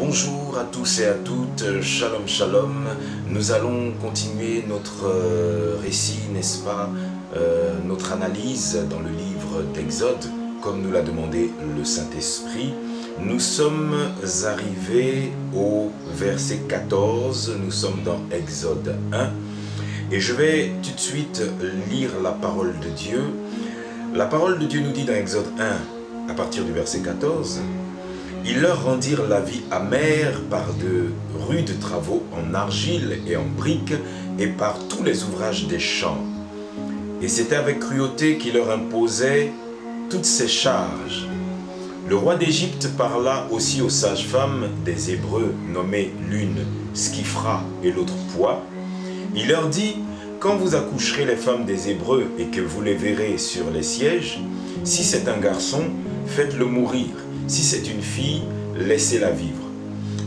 Bonjour à tous et à toutes, shalom shalom. Nous allons continuer notre récit, n'est-ce pas, notre analyse dans le livre d'Exode, comme nous l'a demandé le Saint-Esprit. Nous sommes arrivés au verset 14, nous sommes dans Exode 1. Et je vais tout de suite lire la parole de Dieu. La parole de Dieu nous dit dans Exode 1, à partir du verset 14, « Ils leur rendirent la vie amère par de rudes travaux en argile et en briques et par tous les ouvrages des champs. Et c'était avec cruauté qu'ils leur imposaient toutes ces charges. Le roi d'Égypte parla aussi aux sages-femmes des Hébreux, nommées l'une Skifra et l'autre Poix. Il leur dit, « Quand vous accoucherez les femmes des Hébreux et que vous les verrez sur les sièges, si c'est un garçon, faites-le mourir. Si c'est une fille, laissez-la vivre. »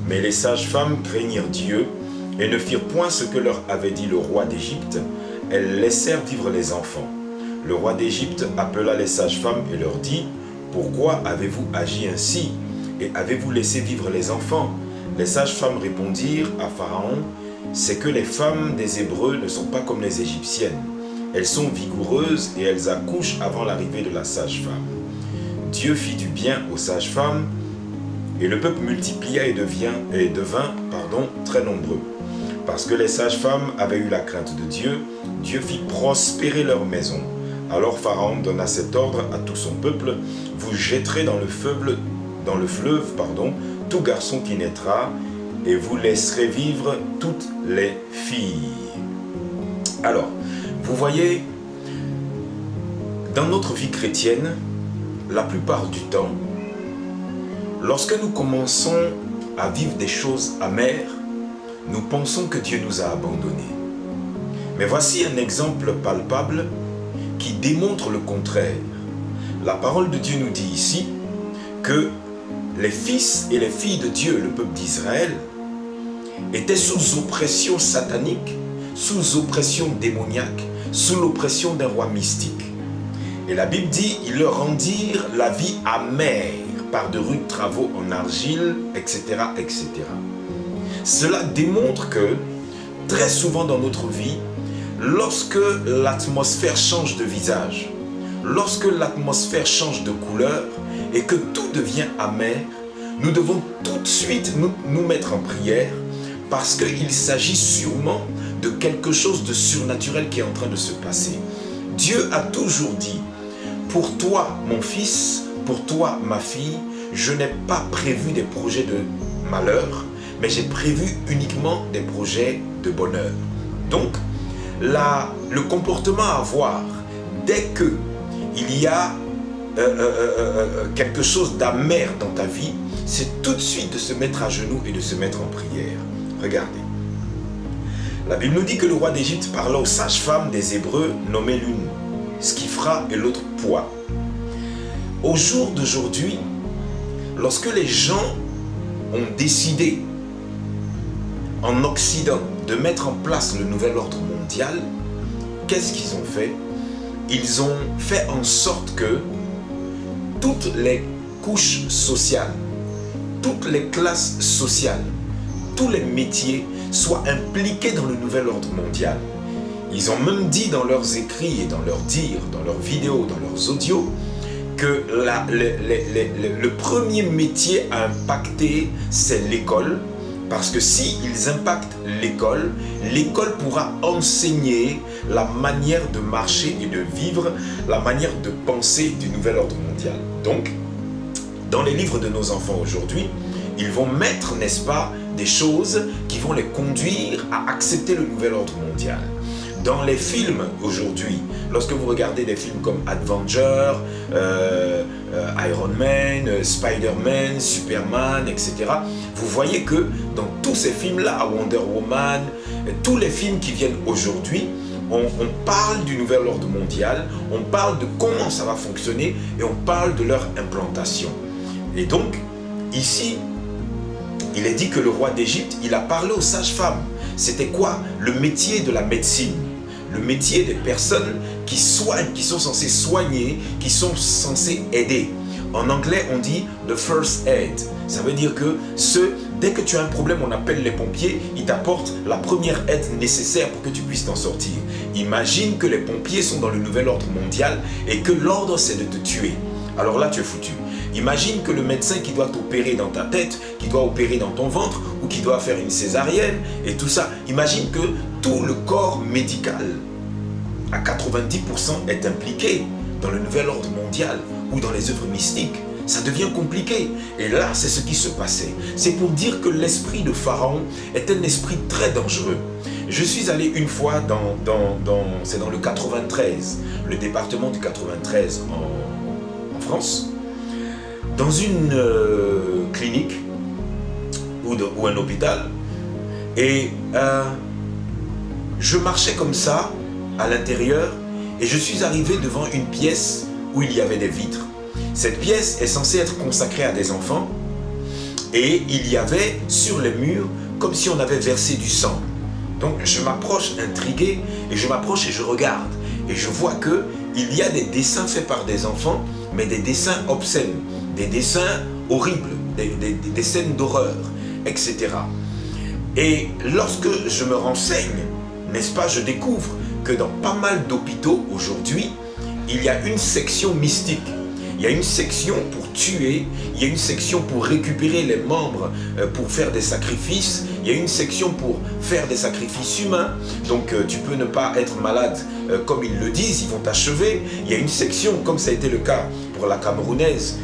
Mais les sages-femmes craignirent Dieu et ne firent point ce que leur avait dit le roi d'Égypte. Elles laissèrent vivre les enfants. Le roi d'Égypte appela les sages-femmes et leur dit, « Pourquoi avez-vous agi ainsi et avez-vous laissé vivre les enfants ?» Les sages-femmes répondirent à Pharaon, « C'est que les femmes des Hébreux ne sont pas comme les Égyptiennes. Elles sont vigoureuses et elles accouchent avant l'arrivée de la sage-femme. » Dieu fit du bien aux sages-femmes, et le peuple multiplia et devint très nombreux. Parce que les sages-femmes avaient eu la crainte de Dieu, Dieu fit prospérer leur maison. Alors Pharaon donna cet ordre à tout son peuple, « Vous jetterez dans le fleuve, tout garçon qui naîtra, et vous laisserez vivre toutes les filles. » Alors, vous voyez, dans notre vie chrétienne, la plupart du temps, lorsque nous commençons à vivre des choses amères, nous pensons que Dieu nous a abandonnés. Mais voici un exemple palpable qui démontre le contraire. La parole de Dieu nous dit ici que les fils et les filles de Dieu, le peuple d'Israël, étaient sous oppression satanique, sous oppression démoniaque, sous l'oppression d'un roi mystique. Et la Bible dit, ils leur rendirent la vie amère par de rudes travaux en argile, etc., etc. Cela démontre que, très souvent dans notre vie, lorsque l'atmosphère change de visage, lorsque l'atmosphère change de couleur et que tout devient amer, nous devons tout de suite nous mettre en prière parce qu'il s'agit sûrement de quelque chose de surnaturel qui est en train de se passer. Dieu a toujours dit, pour toi, mon fils, pour toi, ma fille, je n'ai pas prévu des projets de malheur, mais j'ai prévu uniquement des projets de bonheur. Donc, le comportement à avoir dès qu'il y a quelque chose d'amer dans ta vie, c'est tout de suite de se mettre à genoux et de se mettre en prière. Regardez. La Bible nous dit que le roi d'Égypte parla aux sages-femmes des Hébreux, nommées l'une Skifra et l'autre Poix. Au jour d'aujourd'hui, lorsque les gens ont décidé en Occident de mettre en place le nouvel ordre mondial, qu'est-ce qu'ils ont fait? Ils ont fait en sorte que toutes les couches sociales, toutes les classes sociales, tous les métiers soient impliqués dans le nouvel ordre mondial. Ils ont même dit dans leurs écrits et dans leurs dires, dans leurs vidéos, dans leurs audios, que le premier métier à impacter, c'est l'école. Parce que s'ils impactent l'école, l'école pourra enseigner la manière de marcher et de vivre, la manière de penser du nouvel ordre mondial. Donc, dans les livres de nos enfants aujourd'hui, ils vont mettre, n'est-ce pas, des choses qui vont les conduire à accepter le nouvel ordre mondial. Dans les films aujourd'hui, lorsque vous regardez des films comme Avenger, Iron Man, Spider-Man, Superman, etc., vous voyez que dans tous ces films-là, Wonder Woman, tous les films qui viennent aujourd'hui, on parle du nouvel ordre mondial, on parle de comment ça va fonctionner et on parle de leur implantation. Et donc, ici, il est dit que le roi d'Égypte, il a parlé aux sages-femmes. C'était quoi? Le métier de la médecine. Le métier des personnes qui soignent, qui sont censées soigner, qui sont censées aider. En anglais, on dit « the first aid ». Ça veut dire que ceux Dès que tu as un problème, on appelle les pompiers, ils t'apportent la première aide nécessaire pour que tu puisses t'en sortir. Imagine que les pompiers sont dans le nouvel ordre mondial et que l'ordre c'est de te tuer. Alors là, tu es foutu. Imagine que le médecin qui doit t'opérer dans ta tête, qui doit opérer dans ton ventre ou qui doit faire une césarienne et tout ça. Imagine que tout le corps médical, à 90% est impliqué dans le nouvel ordre mondial ou dans les œuvres mystiques. Ça devient compliqué. Et là, c'est ce qui se passait. C'est pour dire que l'esprit de Pharaon est un esprit très dangereux. Je suis allé une fois c'est dans le 93, le département du 93 en France, dans une clinique ou un hôpital. Et je marchais comme ça à l'intérieur et je suis arrivé devant une pièce où il y avait des vitres. Cette pièce est censée être consacrée à des enfants et il y avait sur les murs comme si on avait versé du sang. Donc je m'approche intrigué et je m'approche et je regarde et je vois que il y a des dessins faits par des enfants, mais des dessins obscènes, des dessins horribles, des scènes d'horreur, etc. Et lorsque je me renseigne, n'est-ce pas, je découvre que dans pas mal d'hôpitaux aujourd'hui, il y a une section mystique. Il y a une section pour tuer, il y a une section pour récupérer les membres pour faire des sacrifices, il y a une section pour faire des sacrifices humains, donc tu peux ne pas être malade comme ils le disent, ils vont t'achever. Il y a une section, comme ça a été le cas pour la Camerounaise,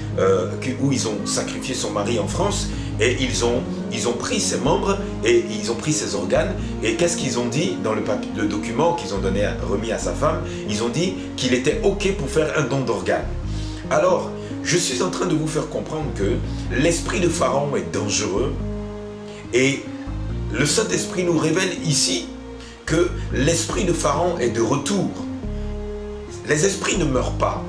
où ils ont sacrifié son mari en France, et ils ont pris ses membres et ils ont pris ses organes. Et qu'est-ce qu'ils ont dit dans le document qu'ils ont remis à sa femme? Ils ont dit qu'il était OK pour faire un don d'organes. Alors, je suis en train de vous faire comprendre que l'esprit de Pharaon est dangereux et le Saint-Esprit nous révèle ici que l'esprit de Pharaon est de retour. Les esprits ne meurent pas.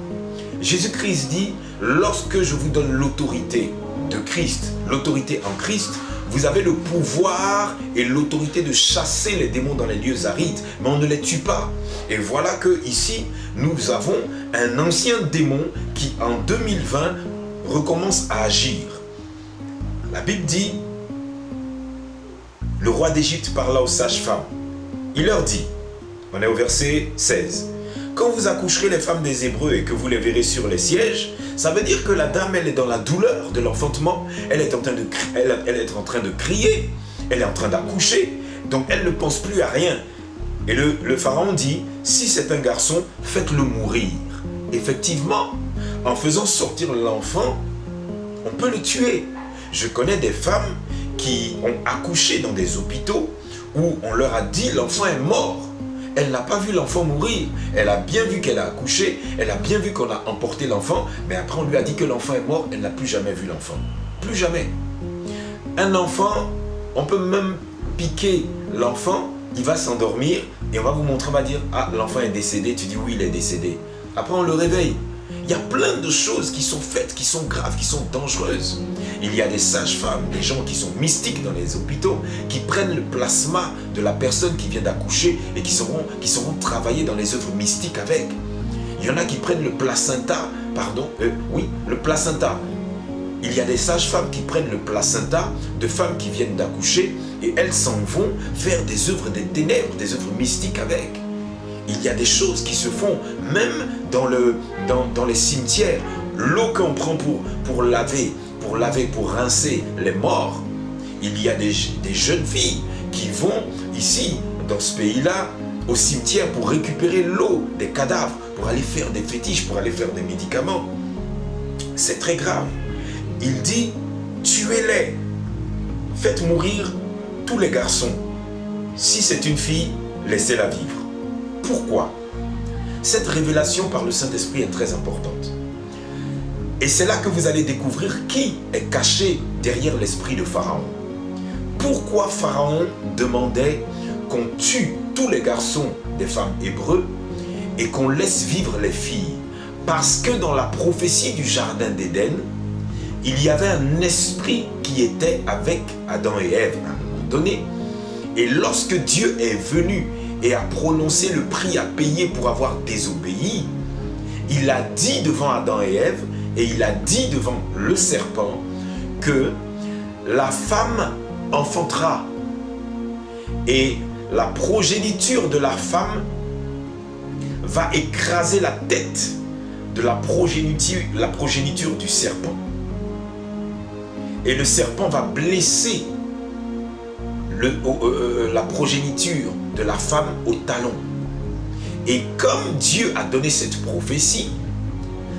Jésus-Christ dit, lorsque je vous donne l'autorité de Christ, l'autorité en Christ, vous avez le pouvoir et l'autorité de chasser les démons dans les lieux arides, mais on ne les tue pas. Et voilà que ici, nous avons un ancien démon qui, en 2020, recommence à agir. La Bible dit, le roi d'Égypte parla aux sages-femmes. Il leur dit, on est au verset 16, quand vous accoucherez les femmes des Hébreux et que vous les verrez sur les sièges, ça veut dire que la dame, elle est dans la douleur de l'enfantement, elle est en train de crier, elle est en train d'accoucher, donc elle ne pense plus à rien. Et le pharaon dit, si c'est un garçon, faites-le mourir. Effectivement, en faisant sortir l'enfant, on peut le tuer. Je connais des femmes qui ont accouché dans des hôpitaux où on leur a dit l'enfant est mort. Elle n'a pas vu l'enfant mourir. Elle a bien vu qu'elle a accouché, elle a bien vu qu'on a emporté l'enfant, mais après on lui a dit que l'enfant est mort, elle n'a plus jamais vu l'enfant. Plus jamais. Un enfant, on peut même piquer l'enfant, il va s'endormir et on va vous montrer, on va dire, ah, l'enfant est décédé, tu dis oui, il est décédé. Après on le réveille. Il y a plein de choses qui sont faites, qui sont graves, qui sont dangereuses. Il y a des sages-femmes, des gens qui sont mystiques dans les hôpitaux, qui prennent le plasma de la personne qui vient d'accoucher et qui sauront travailler dans les œuvres mystiques avec. Il y en a qui prennent le placenta, le placenta. Il y a des sages-femmes qui prennent le placenta de femmes qui viennent d'accoucher et elles s'en vont faire des œuvres des ténèbres, des œuvres mystiques avec. Il y a des choses qui se font, même dans les cimetières. L'eau qu'on prend pour laver, pour rincer les morts. Il y a des jeunes filles qui vont ici, dans ce pays-là, au cimetière pour récupérer l'eau des cadavres, pour aller faire des fétiches, pour aller faire des médicaments. C'est très grave. Il dit, tuez-les, faites mourir tous les garçons. Si c'est une fille, laissez-la vivre. Pourquoi? Cette révélation par le Saint-Esprit est très importante. Et c'est là que vous allez découvrir qui est caché derrière l'esprit de Pharaon. Pourquoi Pharaon demandait qu'on tue tous les garçons des femmes hébreux et qu'on laisse vivre les filles? Parce que dans la prophétie du jardin d'Éden, il y avait un esprit qui était avec Adam et Ève à un moment donné. Et lorsque Dieu est venu et a prononcé le prix à payer pour avoir désobéi, il a dit devant Adam et Ève, et il a dit devant le serpent que la femme enfantera. Et la progéniture de la femme va écraser la tête de la progéniture du serpent. Et le serpent va blesser la progéniture de la femme au talon. Et comme Dieu a donné cette prophétie,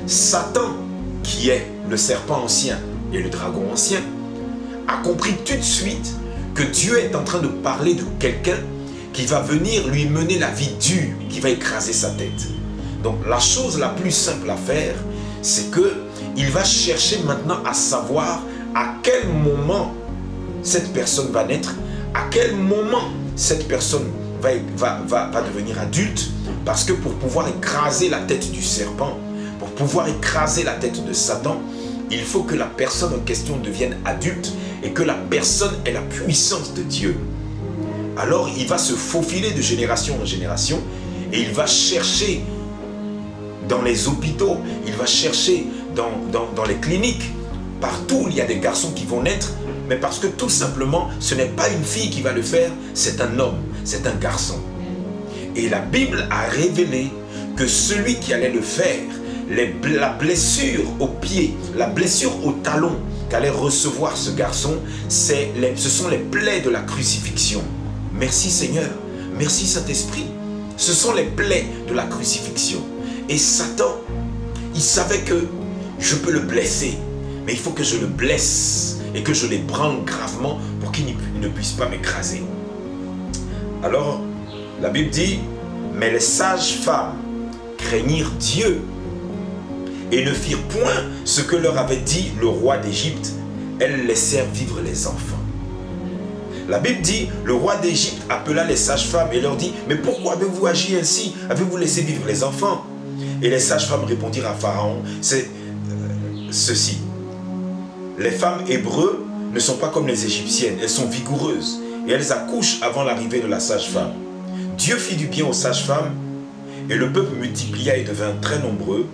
Satan, qui est le serpent ancien et le dragon ancien, a compris tout de suite que Dieu est en train de parler de quelqu'un qui va venir lui mener la vie dure, qui va écraser sa tête. Donc la chose la plus simple à faire, c'est qu'il va chercher maintenant à savoir à quel moment cette personne va naître, à quel moment cette personne va devenir adulte, parce que pour pouvoir écraser la tête du serpent, pour pouvoir écraser la tête de Satan, il faut que la personne en question devienne adulte et que la personne ait la puissance de Dieu. Alors il va se faufiler de génération en génération et il va chercher dans les hôpitaux, il va chercher dans les cliniques, partout où il y a des garçons qui vont naître, mais parce que tout simplement, ce n'est pas une fille qui va le faire, c'est un homme, c'est un garçon. Et la Bible a révélé que celui qui allait le faire, la blessure au pied, la blessure au talon qu'allait recevoir ce garçon, ce sont les plaies de la crucifixion. Merci Seigneur, merci Saint-Esprit. Ce sont les plaies de la crucifixion. Et Satan, il savait que je peux le blesser, mais il faut que je le blesse et que je l'ébranle gravement pour qu'il ne puisse pas m'écraser. Alors, la Bible dit, mais les sages-femmes craignirent Dieu et ne firent point ce que leur avait dit le roi d'Égypte. Elles laissèrent vivre les enfants. La Bible dit, le roi d'Égypte appela les sages-femmes et leur dit, mais pourquoi avez-vous agi ainsi? Avez-vous laissé vivre les enfants? Et les sages-femmes répondirent à Pharaon, c'est ceci. Les femmes hébreues ne sont pas comme les égyptiennes, elles sont vigoureuses et elles accouchent avant l'arrivée de la sage-femme. Dieu fit du bien aux sages-femmes et le peuple multiplia et devint très nombreux.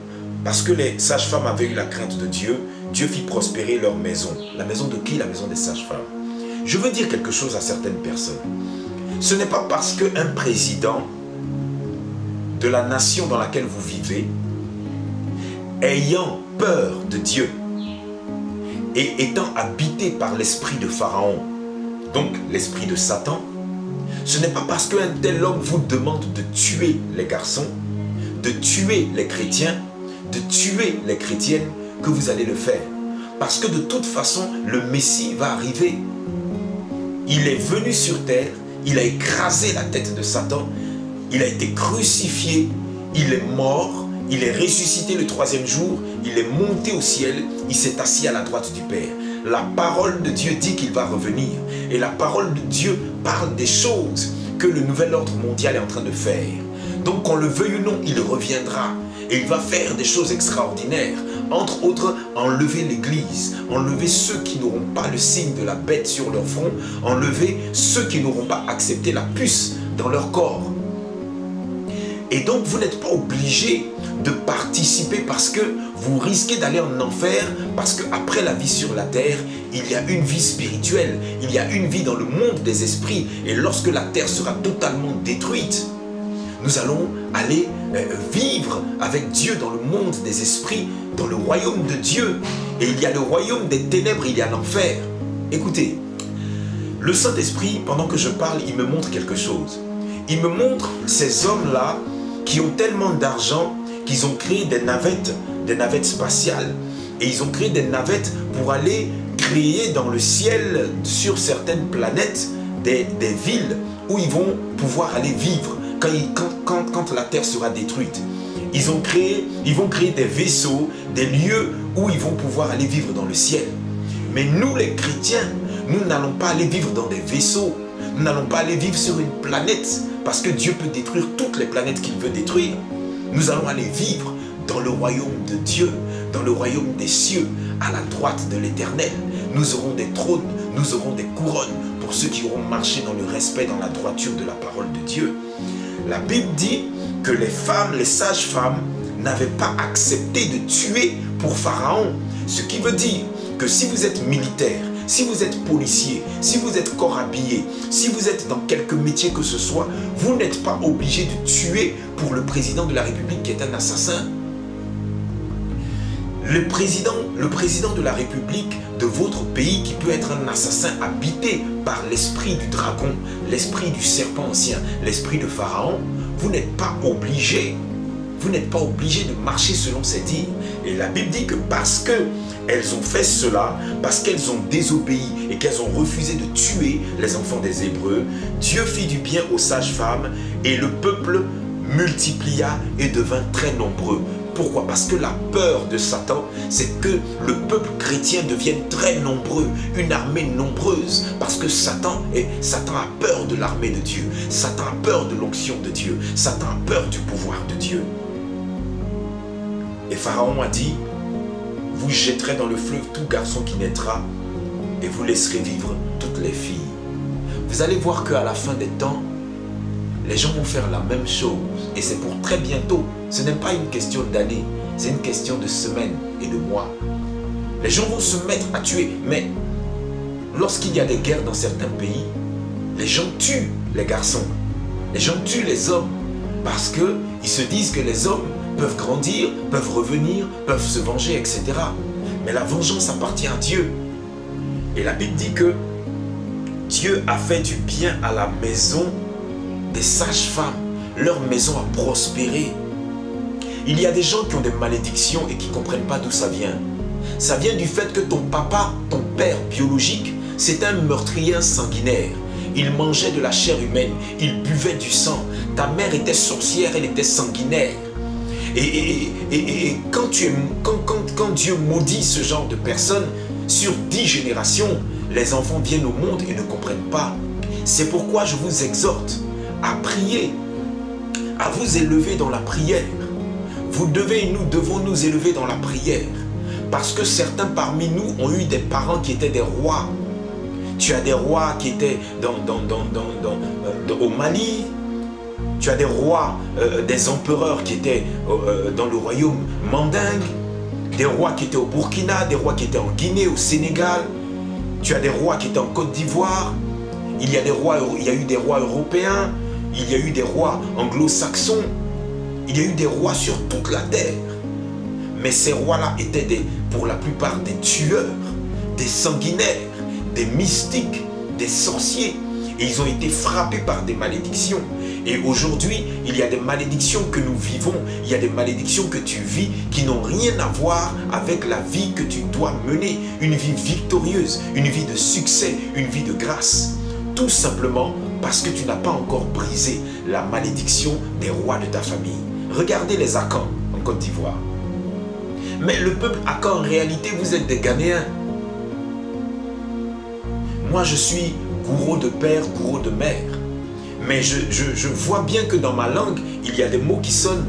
Parce que les sages-femmes avaient eu la crainte de Dieu, Dieu fit prospérer leur maison. La maison de qui? La maison des sages-femmes. Je veux dire quelque chose à certaines personnes. Ce n'est pas parce qu'un président de la nation dans laquelle vous vivez, ayant peur de Dieu et étant habité par l'esprit de Pharaon, donc l'esprit de Satan, ce n'est pas parce qu'un tel homme vous demande de tuer les garçons, de tuer les chrétiens, de tuer les chrétiennes que vous allez le faire. Parce que de toute façon, le Messie va arriver. Il est venu sur terre, il a écrasé la tête de Satan, il a été crucifié, il est mort, il est ressuscité le troisième jour, il est monté au ciel, il s'est assis à la droite du Père. La parole de Dieu dit qu'il va revenir. Et la parole de Dieu parle des choses que le nouvel ordre mondial est en train de faire. Donc qu'on le veuille ou non, il reviendra. Et il va faire des choses extraordinaires. Entre autres, enlever l'Église, enlever ceux qui n'auront pas le signe de la bête sur leur front, enlever ceux qui n'auront pas accepté la puce dans leur corps. Et donc, vous n'êtes pas obligé de participer parce que vous risquez d'aller en enfer, parce qu'après la vie sur la terre, il y a une vie spirituelle, il y a une vie dans le monde des esprits. Et lorsque la terre sera totalement détruite, nous allons aller vivre avec Dieu dans le monde des esprits, dans le royaume de Dieu. Et il y a le royaume des ténèbres, il y a l'enfer. Écoutez, le Saint-Esprit, pendant que je parle, il me montre quelque chose. Il me montre ces hommes-là qui ont tellement d'argent qu'ils ont créé des navettes spatiales. Et ils ont créé des navettes pour aller créer dans le ciel, sur certaines planètes, des villes où ils vont pouvoir aller vivre quand la terre sera détruite. Ils vont créer des vaisseaux, des lieux où ils vont pouvoir aller vivre dans le ciel. Mais nous les chrétiens, nous n'allons pas aller vivre dans des vaisseaux. Nous n'allons pas aller vivre sur une planète parce que Dieu peut détruire toutes les planètes qu'il veut détruire. Nous allons aller vivre dans le royaume de Dieu, dans le royaume des cieux, à la droite de l'Éternel. Nous aurons des trônes, nous aurons des couronnes pour ceux qui auront marché dans le respect, dans la droiture de la parole de Dieu. La Bible dit que les femmes, les sages-femmes, n'avaient pas accepté de tuer pour Pharaon. Ce qui veut dire que si vous êtes militaire, si vous êtes policier, si vous êtes corps habillé, si vous êtes dans quelque métier que ce soit, vous n'êtes pas obligé de tuer pour le président de la République qui est un assassin. Le président de la République de votre pays qui peut être un assassin habité par l'esprit du dragon, l'esprit du serpent ancien, l'esprit de Pharaon, vous n'êtes pas obligé de marcher selon ses dires. Et la Bible dit que parce qu'elles ont fait cela, parce qu'elles ont désobéi et qu'elles ont refusé de tuer les enfants des Hébreux, Dieu fit du bien aux sages-femmes et le peuple multiplia et devint très nombreux. Pourquoi? Parce que la peur de Satan, c'est que le peuple chrétien devienne très nombreux, une armée nombreuse. Parce que Satan a peur de l'armée de Dieu. Satan a peur de l'onction de Dieu. Satan a peur du pouvoir de Dieu. Et Pharaon a dit, vous jetterez dans le fleuve tout garçon qui naîtra et vous laisserez vivre toutes les filles. Vous allez voir qu'à la fin des temps, les gens vont faire la même chose. Et c'est pour très bientôt. Ce n'est pas une question d'années, c'est une question de semaines et de mois. Les gens vont se mettre à tuer. Mais lorsqu'il y a des guerres dans certains pays, les gens tuent les garçons. Les gens tuent les hommes. Parce qu'ils se disent que les hommes peuvent grandir, peuvent revenir, peuvent se venger, etc. Mais la vengeance appartient à Dieu. Et la Bible dit que Dieu a fait du bien à la maison des sages-femmes. Leur maison a prospéré. Il y a des gens qui ont des malédictions et qui ne comprennent pas d'où ça vient. Ça vient du fait que ton papa, ton père biologique, c'est un meurtrier sanguinaire. Il mangeait de la chair humaine, il buvait du sang. Ta mère était sorcière, elle était sanguinaire. Et quand Dieu maudit ce genre de personnes, sur 10 générations, les enfants viennent au monde et ne comprennent pas. C'est pourquoi je vous exhorte à prier, à vous élever dans la prière. Vous devez et nous devons nous élever dans la prière. Parce que certains parmi nous ont eu des parents qui étaient des rois. Tu as des rois qui étaient au Mali. Tu as des rois, des empereurs qui étaient dans le royaume mandingue. Des rois qui étaient au Burkina, des rois qui étaient en Guinée, au Sénégal. Tu as des rois qui étaient en Côte d'Ivoire. Il y a eu des rois européens. Il y a eu des rois anglo-saxons. Il y a eu des rois sur toute la terre. Mais ces rois-là étaient pour la plupart des tueurs, des sanguinaires, des mystiques, des sorciers. Et ils ont été frappés par des malédictions. Et aujourd'hui, il y a des malédictions que nous vivons. Il y a des malédictions que tu vis qui n'ont rien à voir avec la vie que tu dois mener. Une vie victorieuse, une vie de succès, une vie de grâce. Tout simplement parce que tu n'as pas encore brisé la malédiction des rois de ta famille. Regardez les Akans en Côte d'Ivoire. Mais le peuple Akan, en réalité, vous êtes des Ghanéens. Moi, je suis gourou de père, gourou de mère. Mais je vois bien que dans ma langue, il y a des mots qui sonnent,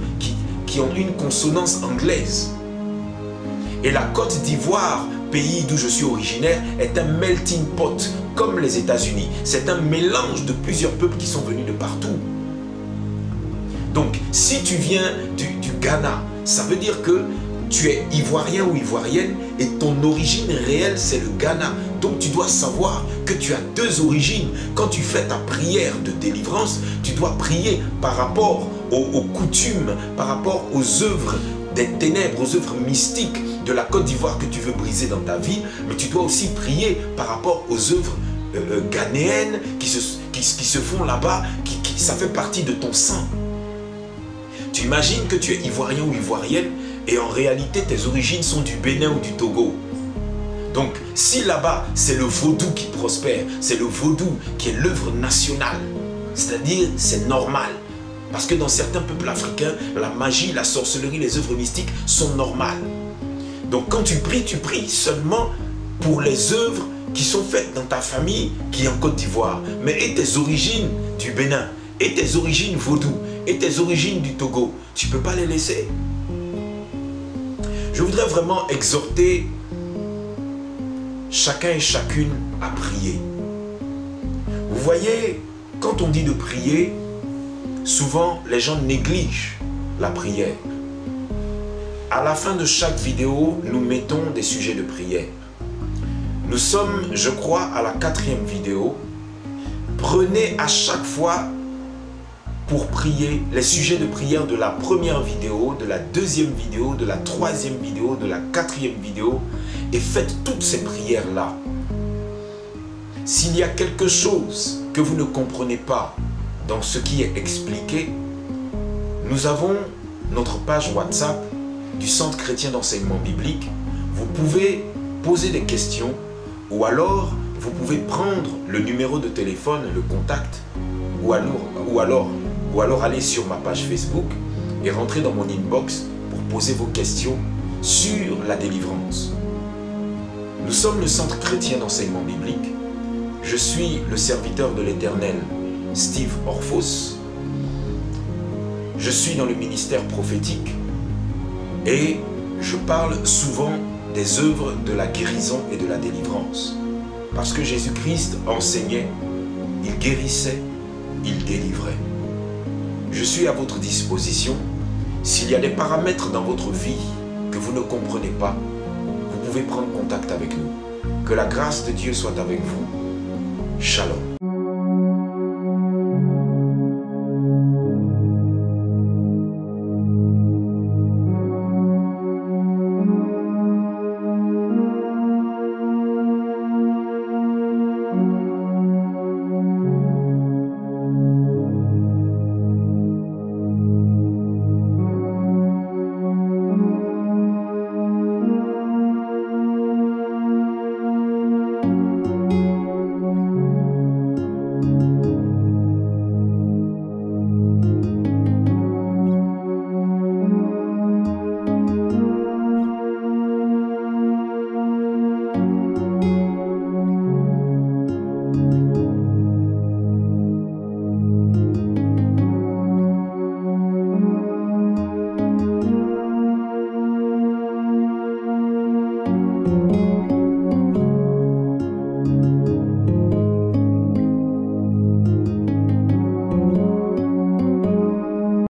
qui ont une consonance anglaise. Et la Côte d'Ivoire, pays d'où je suis originaire, est un melting pot, comme les États-Unis. C'est un mélange de plusieurs peuples qui sont venus de partout. Donc, si tu viens du Ghana, ça veut dire que tu es ivoirien ou ivoirienne et ton origine réelle, c'est le Ghana. Donc, tu dois savoir que tu as deux origines. Quand tu fais ta prière de délivrance, tu dois prier par rapport aux coutumes, par rapport aux œuvres des ténèbres, aux œuvres mystiques de la Côte d'Ivoire que tu veux briser dans ta vie. Mais tu dois aussi prier par rapport aux œuvres ghanéennes qui se font là-bas, ça fait partie de ton sang. Tu imagines que tu es ivoirien ou ivoirienne et en réalité tes origines sont du Bénin ou du Togo. Donc si là-bas c'est le vaudou qui prospère, c'est le vaudou qui est l'œuvre nationale, c'est-à-dire c'est normal. Parce que dans certains peuples africains, la magie, la sorcellerie, les œuvres mystiques sont normales. Donc quand tu pries seulement pour les œuvres qui sont faites dans ta famille qui est en Côte d'Ivoire. Mais et tes origines du Bénin, et tes origines vaudou, et tes origines du Togo, tu ne peux pas les laisser. Je voudrais vraiment exhorter chacun et chacune à prier. Vous voyez, quand on dit de prier, souvent les gens négligent la prière. À la fin de chaque vidéo, nous mettons des sujets de prière. Nous sommes, je crois, à la 4e vidéo. Prenez à chaque fois pour prier les sujets de prière de la 1re vidéo, de la 2e vidéo, de la 3e vidéo, de la 4e vidéo et faites toutes ces prières-là. S'il y a quelque chose que vous ne comprenez pas dans ce qui est expliqué, nous avons notre page WhatsApp du Centre chrétien d'enseignement biblique. Vous pouvez poser des questions ou alors vous pouvez prendre le numéro de téléphone, le contact, ou alors aller sur ma page Facebook et rentrer dans mon inbox pour poser vos questions sur la délivrance. Nous sommes le Centre chrétien d'enseignement biblique. Je suis le serviteur de l'Éternel, Steve Orphos. Je suis dans le ministère prophétique et je parle souvent des œuvres de la guérison et de la délivrance. Parce que Jésus-Christ enseignait, il guérissait, il délivrait. Je suis à votre disposition. S'il y a des paramètres dans votre vie que vous ne comprenez pas, vous pouvez prendre contact avec nous. Que la grâce de Dieu soit avec vous. Shalom.